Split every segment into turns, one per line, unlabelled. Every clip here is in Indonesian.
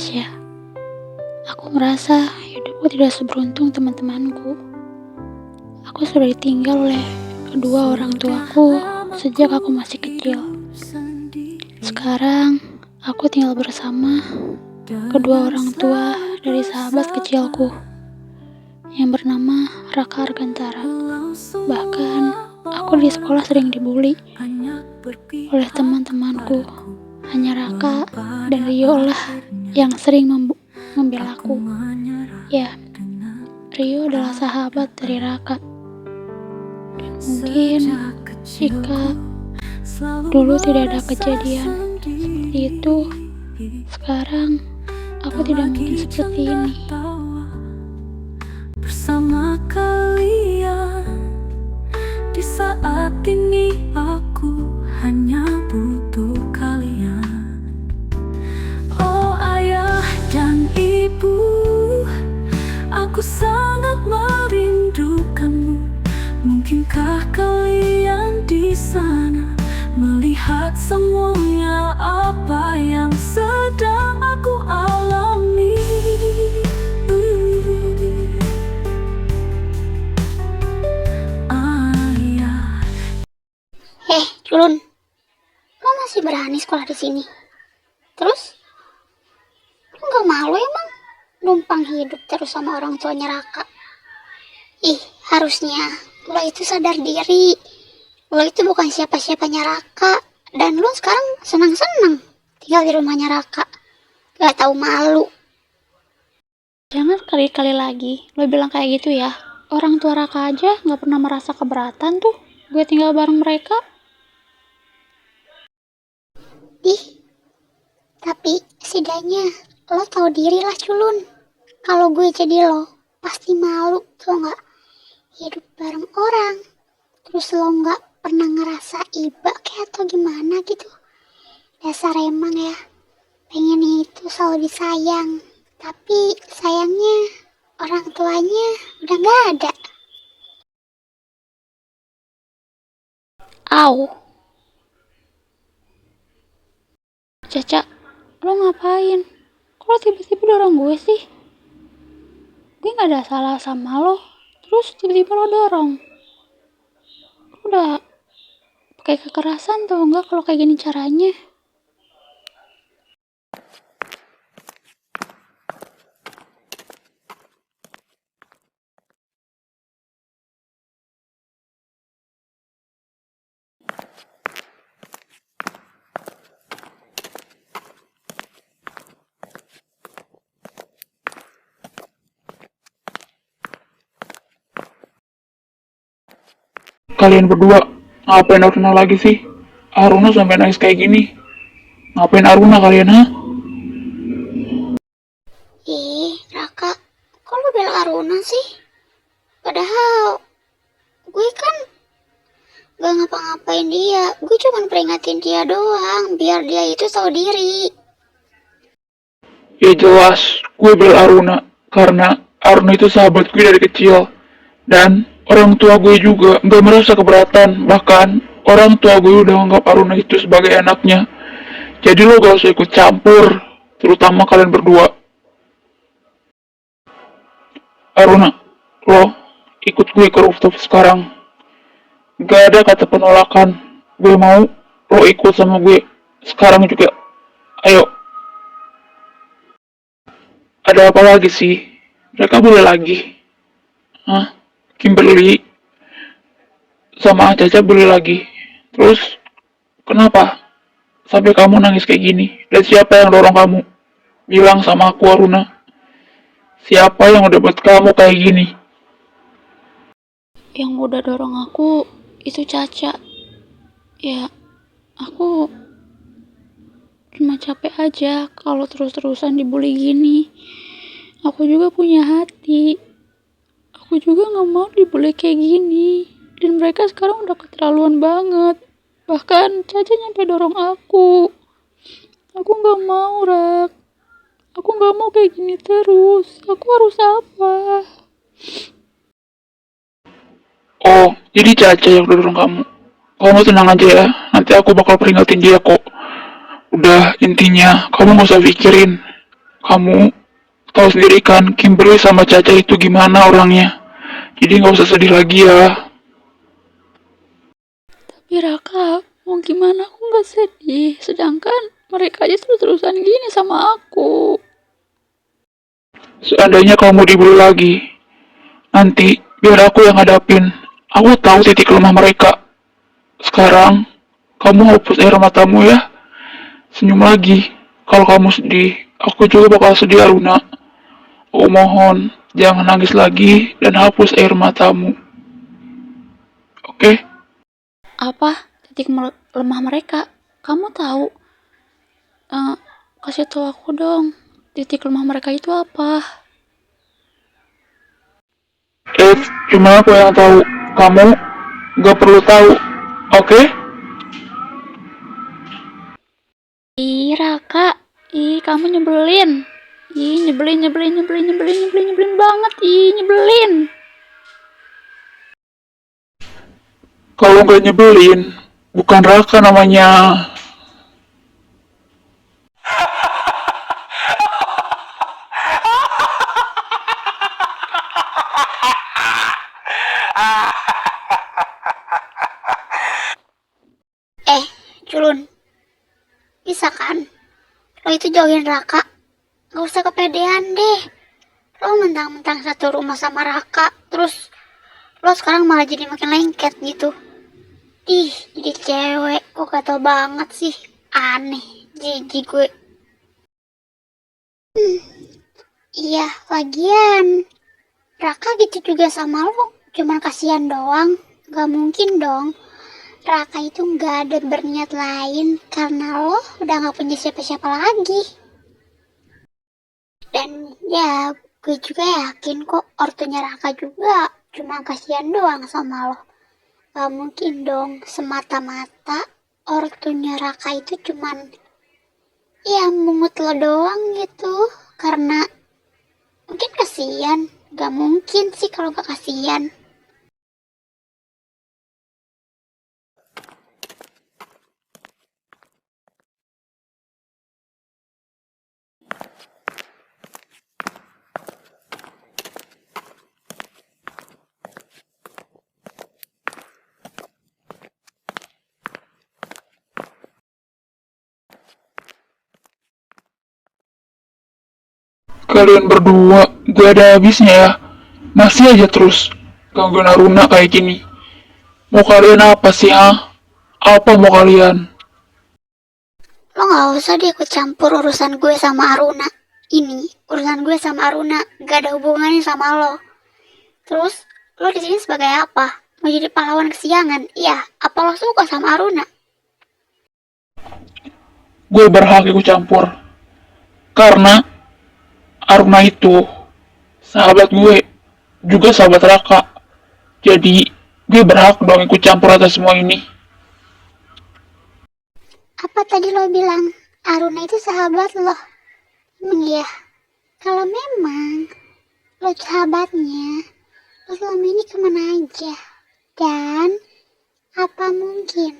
ya. Aku merasa hidupku tidak seberuntung teman-temanku. Aku sudah ditinggal oleh kedua orang tuaku sejak aku masih kecil. Sekarang aku tinggal bersama kedua orang tua dari sahabat kecilku yang bernama Raka Argantara. Bahkan aku di sekolah sering dibully oleh teman-temanku. Hanya Raka dan Rio lah yang sering membela aku. Ya, Rio adalah sahabat dari Raka. Dan mungkin jika dulu tidak ada kejadian seperti itu, sekarang aku tidak mungkin seperti ini.
Bersama kalian di saat ini aku hanya butuh kalian. Oh ayah dan ibu, aku sangat merindukanmu. Mungkinkah kalian di sana melihat semuanya apa yang sedang aku alami?
Culun, lo masih berani sekolah di sini? Terus, lo nggak malu emang numpang hidup terus sama orang tuanya Raka? Ih, harusnya lo itu sadar diri. Lo itu bukan siapa-siapanya Raka, dan lo sekarang senang-senang tinggal di rumahnya Raka. Gak tahu malu.
Jangan kali-kali lagi lo bilang kayak gitu ya. Orang tua Raka aja nggak pernah merasa keberatan tuh gue tinggal bareng mereka.
Ih, tapi setidaknya lo tahu diri lah Culun. Kalau gue jadi lo, pasti malu tuh nggak hidup bareng orang. Terus lo nggak pernah ngerasa iba kayak atau gimana gitu. Dasar emang ya, pengen itu selalu disayang. Tapi sayangnya orang tuanya udah nggak ada.
Au. Caca, lo ngapain? Kok lo tiba-tiba dorong gue sih? Gue gak ada salah sama lo, terus tiba-tiba lo dorong. Lo udah pakai kekerasan tau enggak kalau kayak gini caranya?
Kalian berdua ngapain Aruna lagi sih? Aruna sampai nangis kayak gini. Ngapain Aruna kalian, ha?
Ih, Raka, kok lo bela Aruna sih? Padahal gue kan gak ngapa-ngapain dia. Gue cuma peringatin dia doang, biar dia itu tahu diri.
Ya jelas, gue bela Aruna karena Aruna itu sahabat gue dari kecil. Dan orang tua gue juga gak merasa keberatan. Bahkan orang tua gue udah anggap Aruna itu sebagai anaknya. Jadi lo gak usah ikut campur, terutama kalian berdua. Aruna, lo ikut gue ke rooftop sekarang. Gak ada kata penolakan. Gue mau lo ikut sama gue sekarang juga. Ayo. Ada apa lagi sih? Mereka boleh lagi. Hah? Kimberly sama Caca boleh lagi. Terus kenapa sampai kamu nangis kayak gini? Dan siapa yang dorong kamu? Bilang sama aku, Aruna. Siapa yang udah buat kamu kayak gini?
Yang udah dorong aku itu Caca. Ya, aku cuma capek aja kalau terus-terusan dibully gini. Aku juga punya hati. Aku juga gak mau dibully kayak gini. Dan mereka sekarang udah keterlaluan banget. Bahkan Caca nyampe dorong aku. Aku gak mau, Rak. Aku gak mau kayak gini terus. Aku harus apa?
Oh, jadi Caca yang udah dorong kamu. Kamu tenang aja ya. Nanti aku bakal peringatin dia kok. Udah, intinya kamu gak usah pikirin. Kamu tahu sendiri kan Kimberly sama Caca itu gimana orangnya. Jadi nggak usah sedih lagi ya.
Tapi Raka, mau gimana, aku nggak sedih. Sedangkan mereka aja terus-terusan gini sama aku.
Seandainya kamu dibully lagi, nanti biar aku yang hadapin. Aku tahu titik lemah mereka. Sekarang, kamu hapus air matamu ya. Senyum lagi. Kalau kamu sedih, aku juga bakal sedih Aruna. Aku mohon, jangan nangis lagi dan hapus air matamu. Oke?
Apa titik lemah mereka? Kamu tahu? Eh, kasih tahu aku dong. Titik lemah mereka itu apa?
Cuma aku yang tahu. Kamu gak perlu tahu. Oke?
Ih, Raka. Ih, kamu nyebelin. Ih, nyebelin banget. Ih, nyebelin.
Kalau gak nyebelin, bukan Raka namanya.
Culun, bisa kan? Lo itu jauhin Raka. Gak usah kepedean deh. Lo mentang-mentang satu rumah sama Raka, terus lo sekarang malah jadi makin lengket gitu. Ih, jadi cewek, kok gatel banget sih. Aneh, jijik gue. Iya, lagian Raka gitu juga sama lo, cuman kasihan doang. Gak mungkin dong Raka itu gak ada berniat lain karena lo udah gak punya siapa-siapa lagi. Dan ya, gue juga yakin kok ortunya Raka juga cuma kasihan doang sama lo. Gak mungkin dong semata-mata ortunya Raka itu cuman ya mungut lo doang gitu. Karena mungkin kasihan. Gak mungkin sih kalau gak kasihan.
Kalian berdua gak ada habisnya ya. Masih aja terus gangguin Aruna kayak gini. Mau kalian apa sih, ha? Apa mau kalian?
Lo gak usah deh ikut campur urusan gue sama Aruna. Ini urusan gue sama Aruna gak ada hubungannya sama lo. Terus lo di sini sebagai apa? Mau jadi pahlawan kesiangan? Iya, apa lo suka sama Aruna?
Gue berhak ikut campur. Karena Aruna itu sahabat gue, juga sahabat Raka. Jadi gue berhak dong ikut campur atas semua ini.
Apa tadi lo bilang Aruna itu sahabat lo? Emang iya? Kalau memang lo sahabatnya, lo selama ini kemana aja? Dan apa mungkin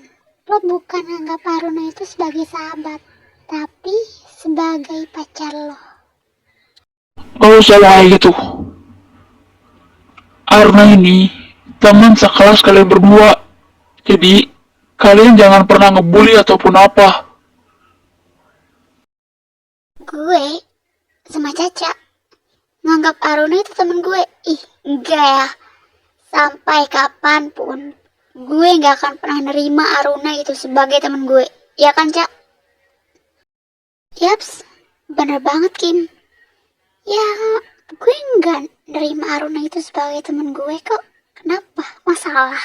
lo bukan anggap Aruna itu sebagai sahabat, tapi sebagai pacar lo?
Gak usah kayak gitu. Aruna ini teman sekelas kalian berdua. Jadi kalian jangan pernah ngebully ataupun apa.
Gue sama Caca nganggap Aruna itu temen gue. Ih, enggak ya. Sampai kapanpun gue nggak akan pernah nerima Aruna itu sebagai temen gue. Ya kan, Cak? Yaps, bener banget, Kim. Ya, gue nggak nerima Aruna itu sebagai temen gue kok. Kenapa? Masalah?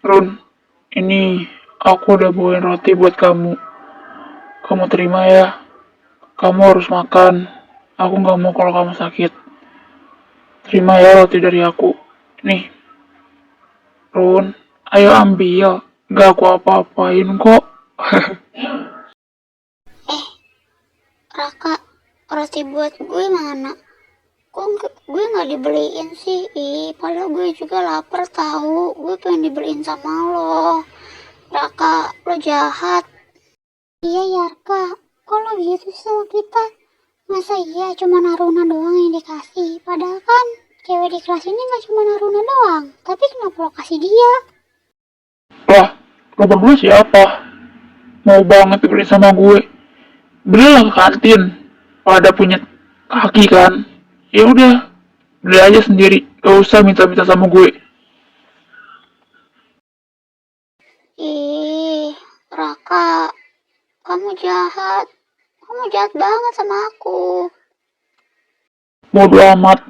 Run, ini aku udah bawain roti buat kamu. Kamu terima ya. Kamu harus makan. Aku nggak mau kalau kamu sakit. Terima ya roti dari aku. Nih, Run, ayo ambil. Gak aku apa-apain kok.
Raka, roti buat gue mana? Gue nggak dibeliin sih? Padahal gue juga lapar tahu. Gue pengen dibeliin sama lo. Raka, lo jahat. Iya ya, Raka. Kok lo gitu sih sama kita? Masa iya cuma Naruna doang yang dikasih? Padahal kan cewek di kelas ini nggak cuma Naruna doang. Tapi kenapa lo kasih dia?
Lah, lo berdua siapa? Mau banget dibeliin sama gue. Belilah ke kantin. Pada punya kaki kan? Ya udah, beli aja sendiri. Gak usah minta-minta sama gue.
Ih, Raka, kamu jahat. Kamu jahat banget sama aku.
Bodo amat.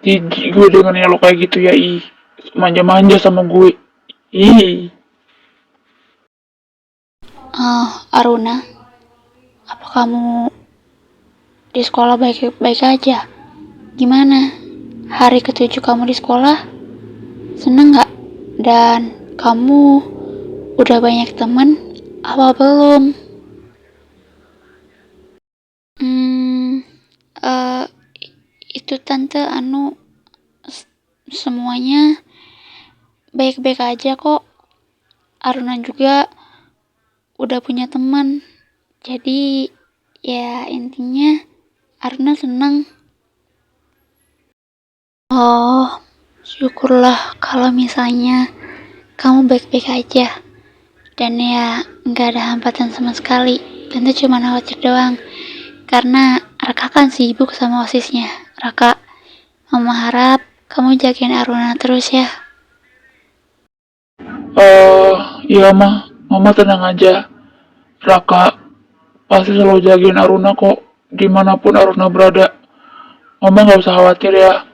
Jijik gue dengerin lo kayak gitu ya, ih. Manja-manja sama gue. Ih.
Aruna, apa kamu di sekolah baik-baik aja? Gimana? Hari ketujuh kamu di sekolah? Seneng nggak? Dan kamu udah banyak temen? Apa belum? Eh, itu tante semuanya baik-baik aja kok. Aruna juga udah punya teman. Jadi ya intinya Aruna seneng. Oh, syukurlah kalau misalnya kamu baik-baik aja. Dan ya nggak ada hambatan sama sekali. Tante cuma khawatir doang. Karena Raka kan sibuk sama OSISnya. Raka, Mama harap kamu jagain Aruna terus ya.
Iya mah. Mama tenang aja. Raka pasti selalu jagain Aruna kok. Dimanapun Aruna berada. Mama gak usah khawatir ya.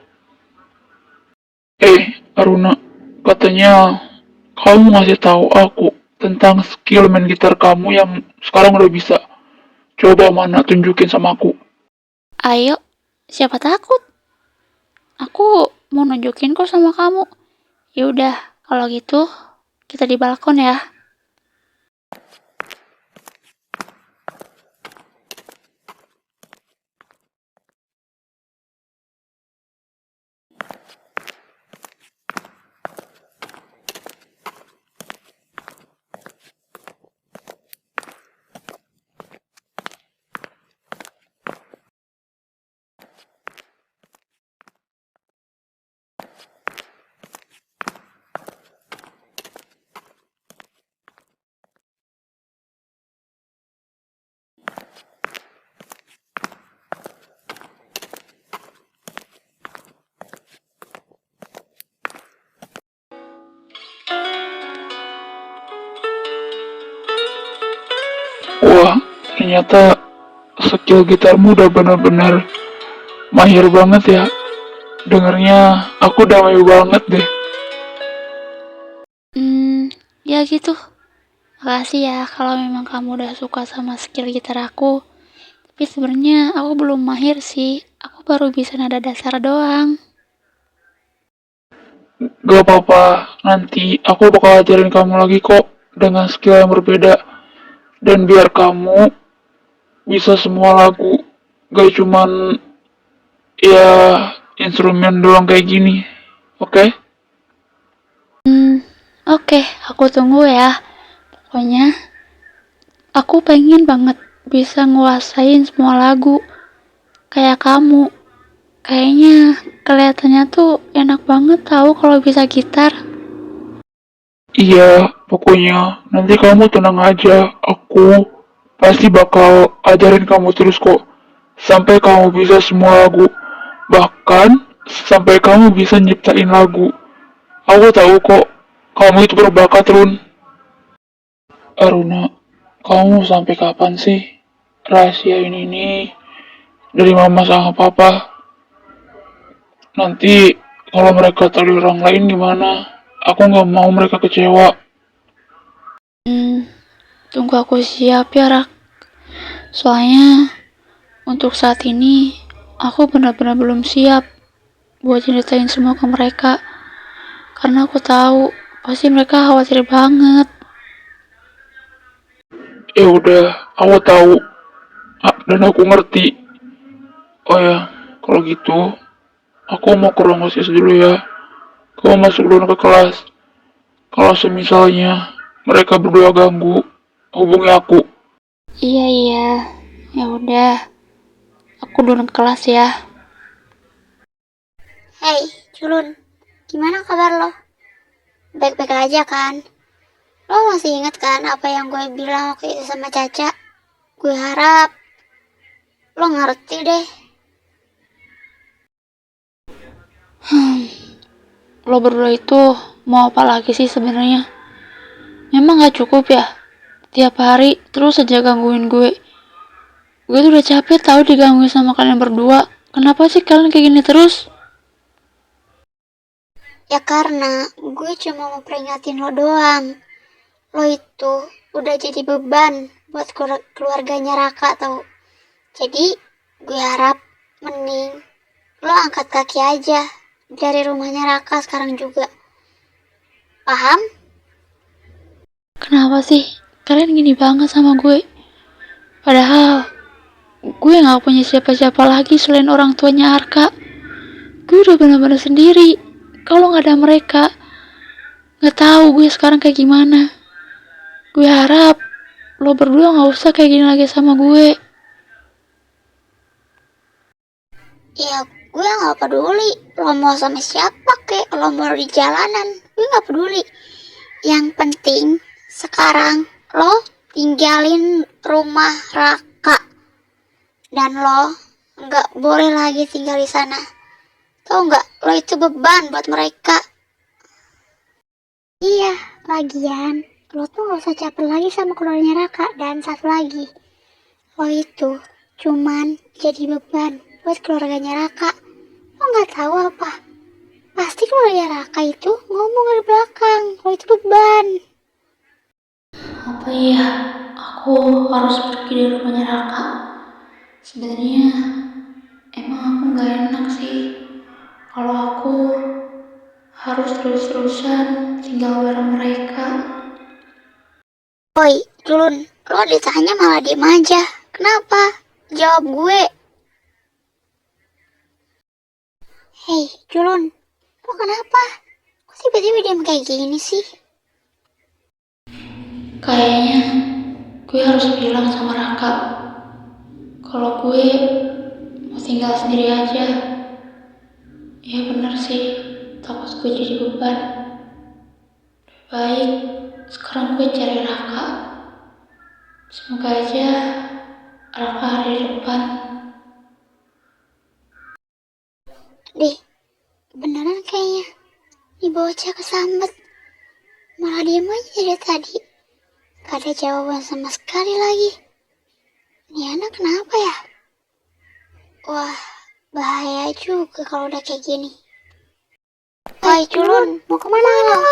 Aruna, katanya kamu ngasih tahu aku tentang skill main gitar kamu yang sekarang udah bisa. Coba mana tunjukin sama aku.
Ayo, siapa takut? Aku mau nunjukin kok sama kamu. Ya udah, kalau gitu kita di balkon ya.
Wah, ternyata skill gitarmu udah benar-benar mahir banget ya. Dengernya aku udah mayu banget deh.
Ya gitu. Makasih ya kalau memang kamu udah suka sama skill gitar aku. Tapi sebenarnya aku belum mahir sih. Aku baru bisa nada dasar doang.
Gak apa-apa, nanti aku bakal ajarin kamu lagi kok dengan skill yang berbeda. Dan biar kamu bisa semua lagu, gak cuman ya instrumen doang kayak gini, oke?
Oke, aku tunggu ya. Pokoknya aku pengen banget bisa nguasain semua lagu kayak kamu. Kayaknya kelihatannya tuh enak banget tahu kalau bisa gitar.
Iya, pokoknya nanti kamu tenang aja, aku pasti bakal ajarin kamu terus kok, sampai kamu bisa semua lagu, bahkan sampai kamu bisa nyiptain lagu. Aku tahu kok, kamu itu berbakat, Run. Aruna, kamu sampai kapan sih rahasia ini nih dari mama sama papa? Nanti kalau mereka tahu orang lain gimana? Aku nggak mau mereka kecewa.
Tunggu aku siap ya, Rak. Soalnya untuk saat ini aku benar-benar belum siap buat ceritain semua ke mereka. Karena aku tahu pasti mereka khawatir banget.
Ya udah, aku tahu. Dan aku ngerti. Oh ya, kalau gitu, aku mau ke ruang OSIS dulu ya. Kamu masuk dulu ke kelas. Kalau semisalnya mereka berdua ganggu, hubungi aku.
Iya, iya. Ya udah, aku dulu ke kelas ya.
Hei, culun. Gimana kabar lo? Baik-baik aja kan? Lo masih ingat kan apa yang gue bilang waktu itu sama Caca? Gue harap lo ngerti deh.
Lo berdua itu mau apa lagi sih sebenarnya? Memang gak cukup ya? Tiap hari terus aja gangguin gue. Gue tuh udah capek tahu digangguin sama kalian berdua. Kenapa sih kalian kayak gini terus?
Ya karena gue cuma mau peringatin lo doang. Lo itu udah jadi beban buat keluarganya Raka tau. Jadi gue harap mending lo angkat kaki aja dari rumahnya Raka sekarang juga. Paham?
Kenapa sih kalian gini banget sama gue? Padahal gue gak punya siapa-siapa lagi selain orang tuanya Arka. Gue udah benar-benar sendiri. Kalau gak ada mereka, gak tahu gue sekarang kayak gimana. Gue harap lo berdua gak usah kayak gini lagi sama gue.
Ya gue gak peduli lo mau sama siapa kek, lo mau di jalanan, gue gak peduli. Yang penting sekarang lo tinggalin rumah Raka dan lo gak boleh lagi tinggal di sana. Tau gak, lo itu beban buat mereka. Iya, lagian lo tuh gak usah caper lagi sama keluarganya Raka. Dan satu lagi, lo itu cuman jadi beban buat keluarganya Raka. Lo gak tahu apa? Pasti keluarga Raka itu ngomong dari belakang, lo itu beban.
Apa iya aku harus pergi dari rumahnya Raka? Sebenarnya emang aku gak enak sih kalau aku harus terus-terusan tinggal bareng mereka.
Woi, Culun, lo ditanya malah diem aja. Kenapa? Jawab gue. Hei, Culun, lo kenapa? Kok tiba-tiba diem kayak gini sih?
Kayaknya gue harus bilang sama Raka kalau gue mau tinggal sendiri aja. Ya bener sih, takut gue jadi beban. Baik, sekarang gue cari Raka. Semoga aja Raka hari depan.
Dih, beneran kayaknya. Ini bocah kesambet. Malah diem aja dari tadi. Gak ada jawaban sama sekali lagi. Ini anak kenapa ya? Wah, bahaya juga kalau udah kayak gini. Woi, Culun, mau kemana lo?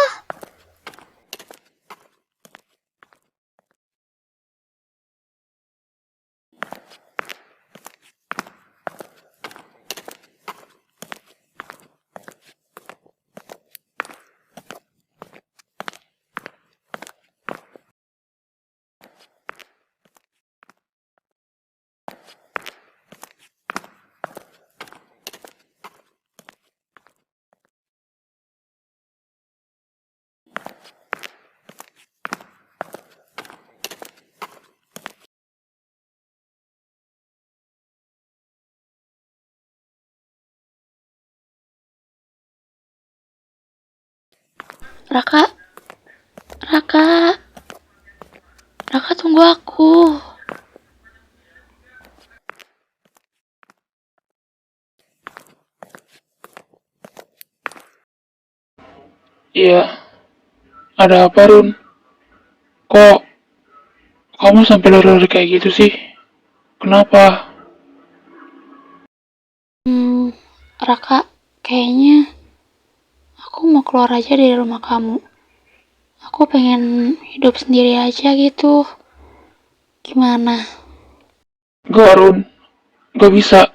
Raka, Raka, Raka tunggu aku.
Iya, ada apa Run? Kok kamu sampai lari-lari kayak gitu sih? Kenapa?
Raka, kayaknya aku aku mau keluar aja dari rumah kamu. Aku pengen hidup sendiri aja gitu. Gimana?
Gak, Run. Gak bisa.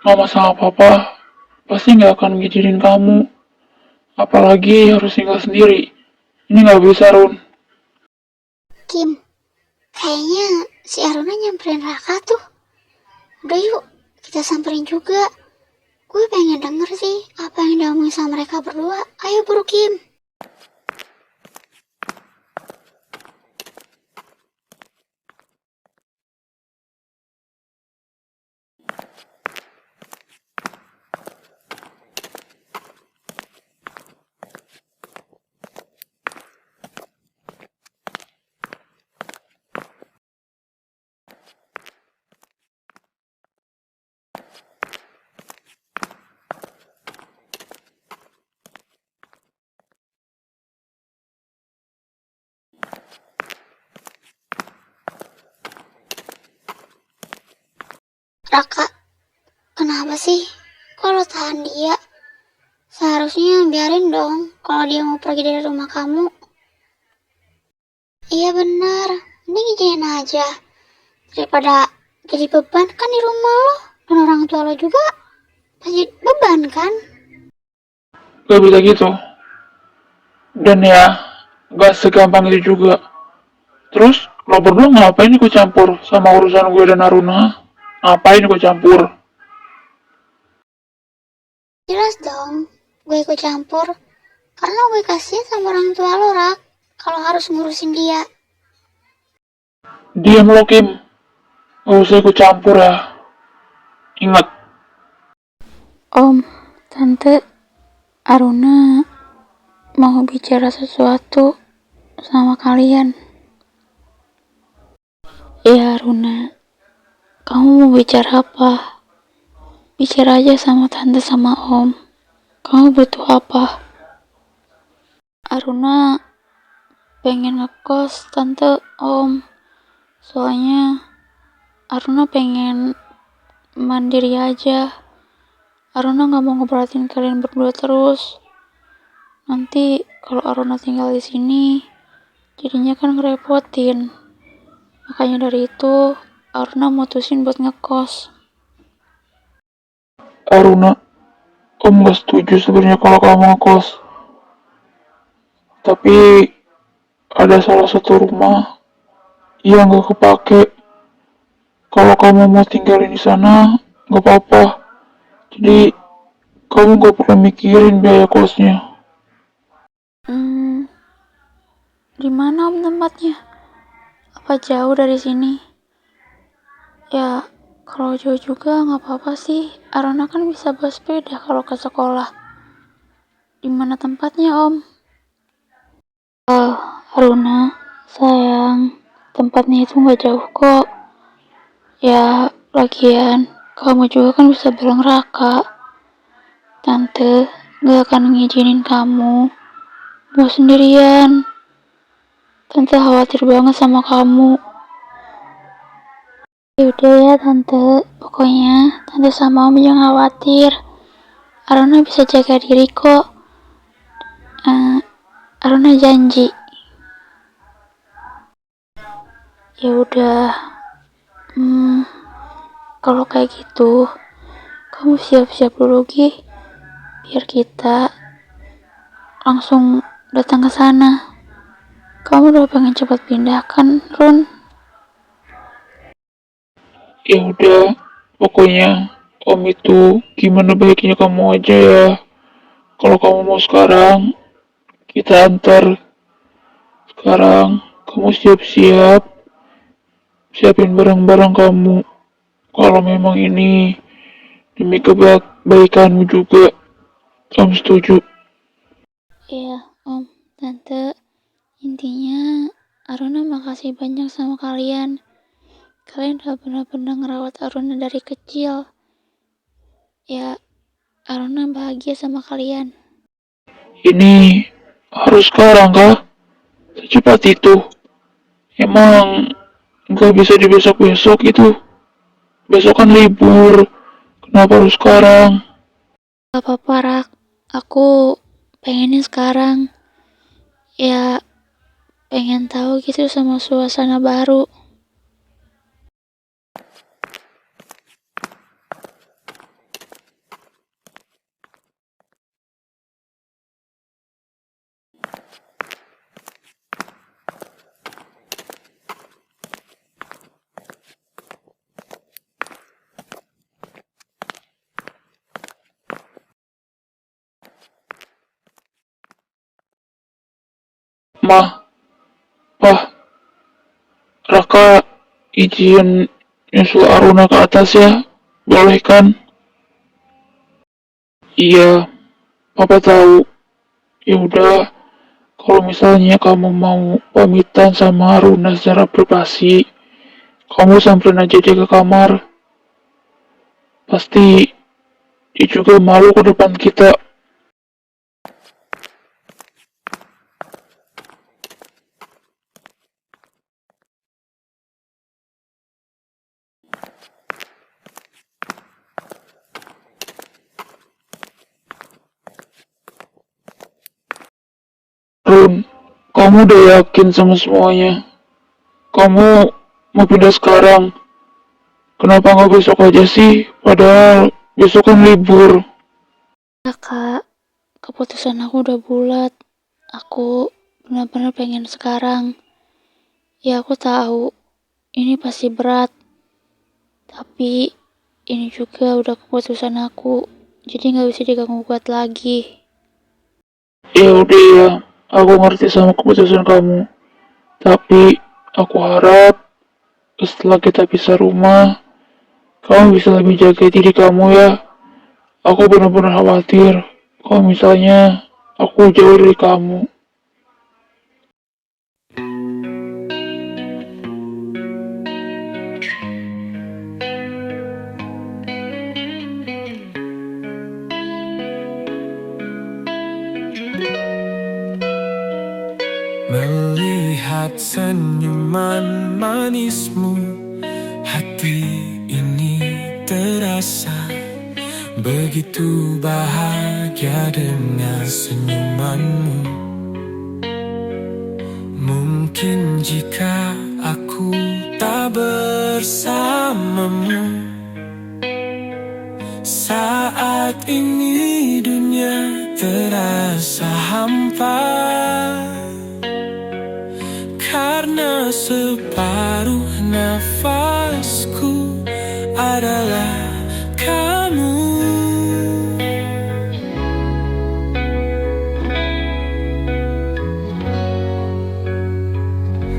Mama sama papa pasti gak akan ngizinin kamu. Apalagi harus tinggal sendiri. Ini gak bisa, Run.
Kim, kayaknya si Aruna nyamperin Raka tuh. Udah yuk, kita samperin juga. Gue pengen denger sih apa yang diomongin sama mereka berdua. Ayo buru Kim. Raka, kenapa sih? Kok lo tahan dia? Seharusnya biarin dong kalau dia mau pergi dari rumah kamu. Iya benar, mending izinin aja. Daripada jadi beban kan di rumah lo. Dan orang tua lo juga pasti beban kan?
Gak bisa gitu. Dan ya, gak segampang itu juga. Terus, lo berdua ngapain ikut campur sama urusan gue dan Aruna? Ngapain ikut campur?
Jelas dong, gue ikut campur. Karena gue kasihan sama orang tua lo, Rak. Kalau harus ngurusin dia.
Diam lo, Kim. Gak usah ikut campur ya. Ingat,
Om, Tante, Aruna mau bicara sesuatu sama kalian. Ya Aruna, kamu mau bicara apa? Bicara aja sama Tante sama Om. Kamu butuh apa? Aruna pengen ngekos Tante, Om. Soalnya Aruna pengen mandiri aja. Aruna gak mau ngeberatin kalian berdua terus. Nanti kalau Aruna tinggal di sini, jadinya kan ngerepotin. Makanya dari itu, Aruna mutusin buat ngekos.
Aruna, Om gak setuju sebenarnya kalau kamu ngekos. Tapi ada salah satu rumah yang gak kepake. Kalau kamu mau tinggalin di sana, gak apa-apa. Jadi kamu gak perlu mikirin biaya kosnya.
Di mana Om tempatnya? Apa jauh dari sini? Ya, kalau jauh juga nggak apa-apa sih. Aruna kan bisa bawa sepeda kalau ke sekolah. Di mana tempatnya Om? Aruna, sayang, tempatnya itu nggak jauh kok. Ya, lagian kamu juga kan bisa bilang Raka. Tante nggak akan ngizinin kamu mau sendirian. Tante khawatir banget sama kamu. Yaudah ya Tante, pokoknya Tante sama Om jangan khawatir. Aruna bisa jaga diri kok. Aruna janji. Ya udah. Kalau kayak gitu, kamu siap-siap dulu Gi. Biar kita langsung datang ke sana. Kamu udah pengen cepat pindah kan, Run?
Ya udah, pokoknya Om itu gimana baiknya kamu aja ya. Kalau kamu mau sekarang, kita antar. Sekarang kamu siap-siap, siapin barang-barang kamu. Kalau memang ini demi kebaikanmu juga, Om setuju.
Iya, Om, Tante. Intinya, Aruna makasih banyak sama kalian. Kalian udah benar-benar ngerawat Aruna dari kecil. Ya, Aruna bahagia sama kalian.
Ini harus sekarang kah? Secepat itu? Emang nggak bisa di besok-besok itu? Besok kan libur. Kenapa harus sekarang?
Gak apa-apa, Rak. Aku pengennya sekarang. Ya, pengen tahu gitu sama suasana baru.
Ma, Pah, Raka izin nyusul Aruna ke atas ya. Boleh kan? Iya, Papa tahu. Ya udah, kalau misalnya kamu mau pamitan sama Aruna secara privasi, kamu samperin aja dia ke kamar. Pasti dia juga malu ke depan kita. Run, kamu udah yakin sama semuanya? Kamu mau pindah sekarang? Kenapa nggak besok aja sih? Padahal besok kan libur.
Ya kak, keputusan aku udah bulat. Aku benar-benar pengen sekarang. Ya aku tahu, ini pasti berat. Tapi ini juga udah keputusan aku. Jadi nggak bisa diganggu gugat lagi.
Ya udah ya, aku ngerti sama keputusan kamu. Tapi aku harap setelah kita pisah rumah, kamu bisa lebih jaga diri kamu ya. Aku benar-benar khawatir kalau misalnya aku jauh dari kamu.
Melihat senyuman manismu, hati ini terasa begitu bahagia dengan senyumanmu. Mungkin jika aku tak bersamamu, saat ini dunia terasa hampa. Karena separuh nafasku adalah kamu.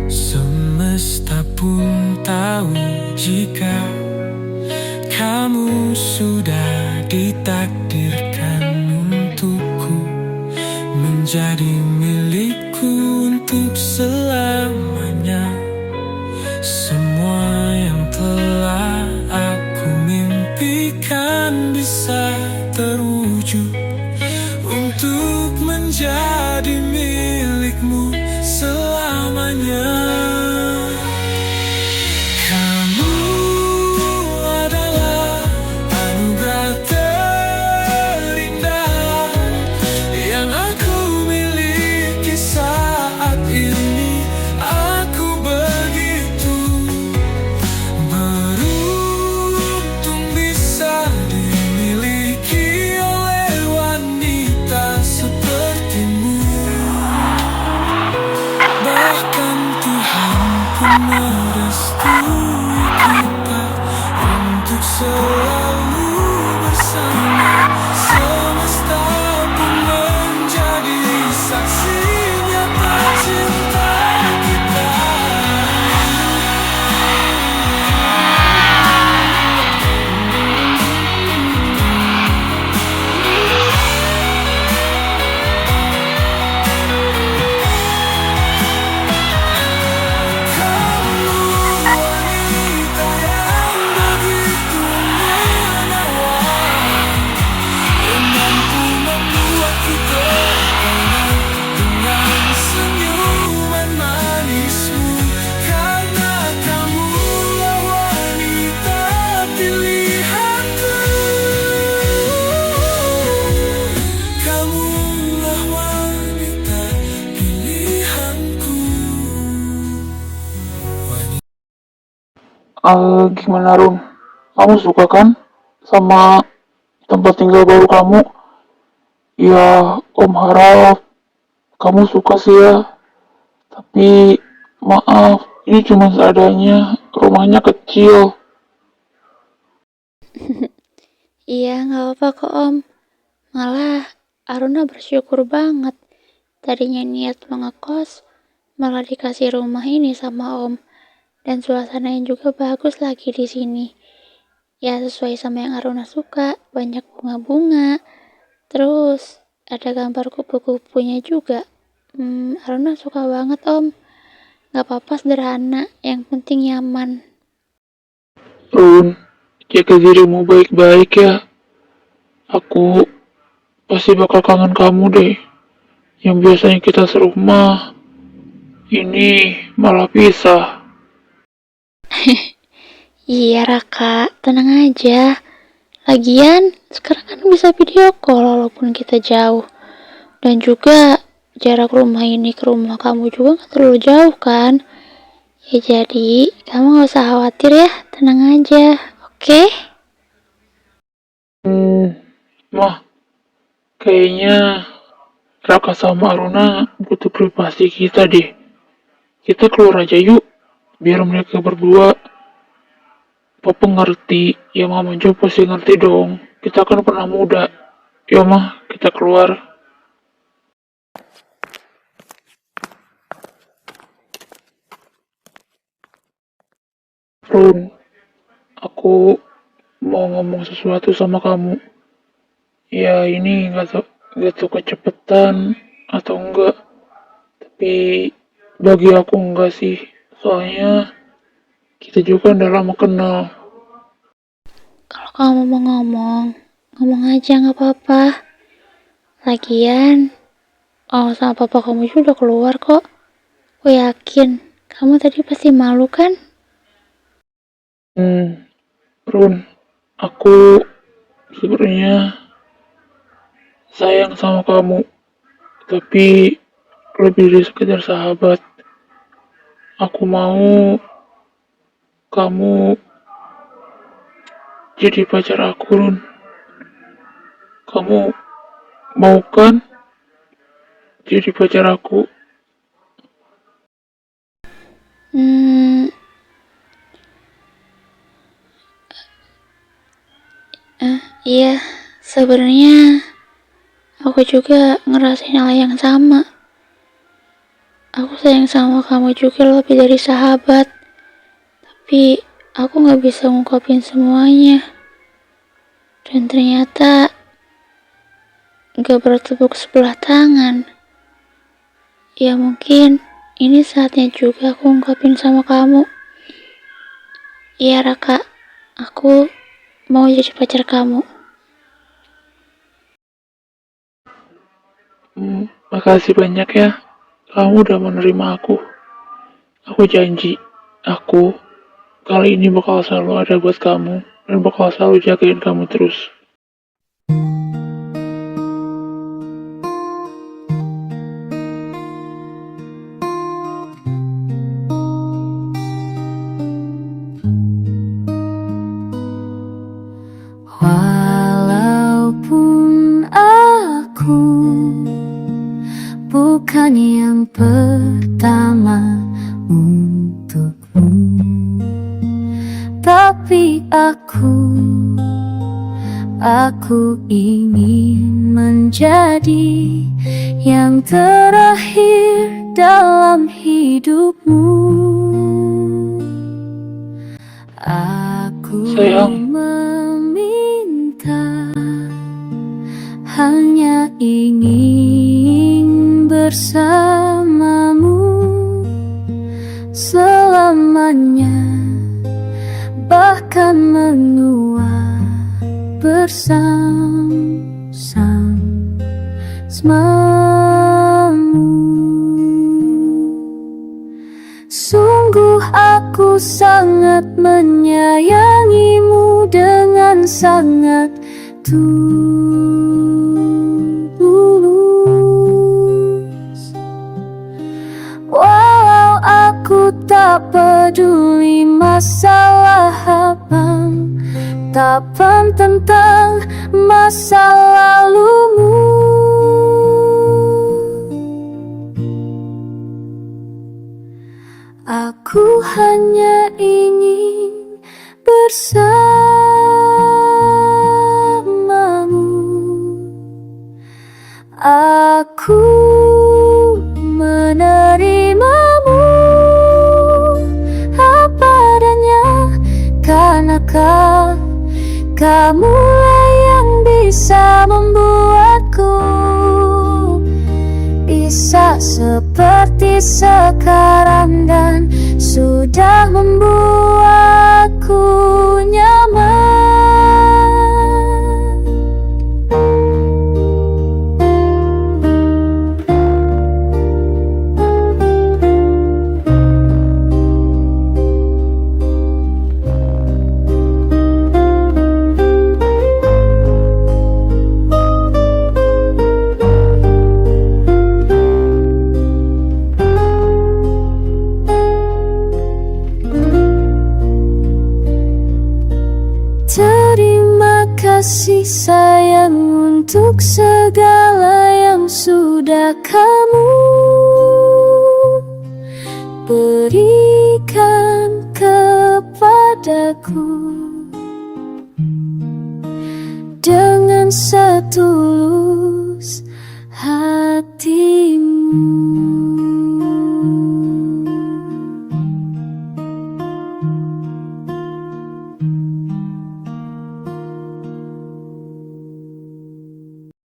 Semesta pun tahu jika kamu sudah ditakdirkan untukku, menjadi milikku untuk selamanya. Semua yang telah aku mimpikan bisa terwujud untuk menjadi milikmu selamanya. Kamu adalah anugerah
Gimana Run? Kamu suka kan sama tempat tinggal baru kamu? Ya, Om harap kamu suka sih ya. Tapi maaf, ini cuma seadanya. Rumahnya kecil.
Iya, nggak apa-apa kok Om. Malah Aruna bersyukur banget. Tadinya niat mau ngekos, malah dikasih rumah ini sama Om. Dan suasananya juga bagus lagi di sini. Ya sesuai sama yang Aruna suka, banyak bunga-bunga. Terus ada gambar kupu-kupunya juga. Aruna suka banget Om. Gak apa-apa sederhana, yang penting nyaman.
Run, jaga dirimu baik-baik ya. Aku pasti bakal kangen kamu deh. Yang biasanya kita serumah, ini malah pisah.
Iya Raka, tenang aja. Lagian, sekarang kan bisa video call walaupun kita jauh. Dan juga jarak rumah ini ke rumah kamu juga gak terlalu jauh kan. Ya jadi, kamu gak usah khawatir ya, tenang aja, oke?
Mah, kayaknya Raka sama Aruna butuh privasi kita deh. Kita keluar aja yuk, biar mereka berdua. Papa ngerti, ya mama juga pasti ngerti dong. Kita kan pernah muda. Ya mah, kita keluar. Run, aku mau ngomong sesuatu sama kamu. Ya ini gak tau kecepetan atau enggak. Tapi bagi aku enggak sih. Soalnya kita juga udah lama kenal.
Kalau kamu mau ngomong, ngomong aja gak apa-apa. Lagian, sama papa kamu juga udah keluar kok. Aku yakin, kamu tadi pasti malu kan?
Run, aku sebenarnya sayang sama kamu. Tapi lebih dari sekedar sahabat. Aku mau kamu jadi pacar aku, Run. Kamu mau kan jadi pacar aku?
Iya, sebenarnya aku juga ngerasain hal yang sama. Aku sayang sama kamu juga lebih dari sahabat. Tapi aku gak bisa ngungkapin semuanya. Dan ternyata gak bertepuk sebelah tangan. Ya mungkin ini saatnya juga aku ungkapin sama kamu. Iya Raka, aku mau jadi pacar kamu.
Makasih banyak ya. Kamu udah menerima aku. Aku janji, aku kali ini bakal selalu ada buat kamu dan bakal selalu jagain kamu terus.
Walaupun aku bukan yang pertama untukmu, tapi aku ingin menjadi yang terakhir dalam hidupmu. Aku
Sayang.
meminta, hanya ingin bersamamu selamanya, bahkan menua bersamamu. Sungguh aku sangat menyayangimu dengan sangat tulus. Walau aku tak peduli masalah masa lalumu. Aku hanya ingin bersamamu. Aku menerimamu apa adanya, karena kamulah yang bisa membuatku bisa seperti sekarang dan sudah membuatku nyaman. Terima kasih sayang untuk segala yang sudah kamu berikan kepadaku. Dengan setulus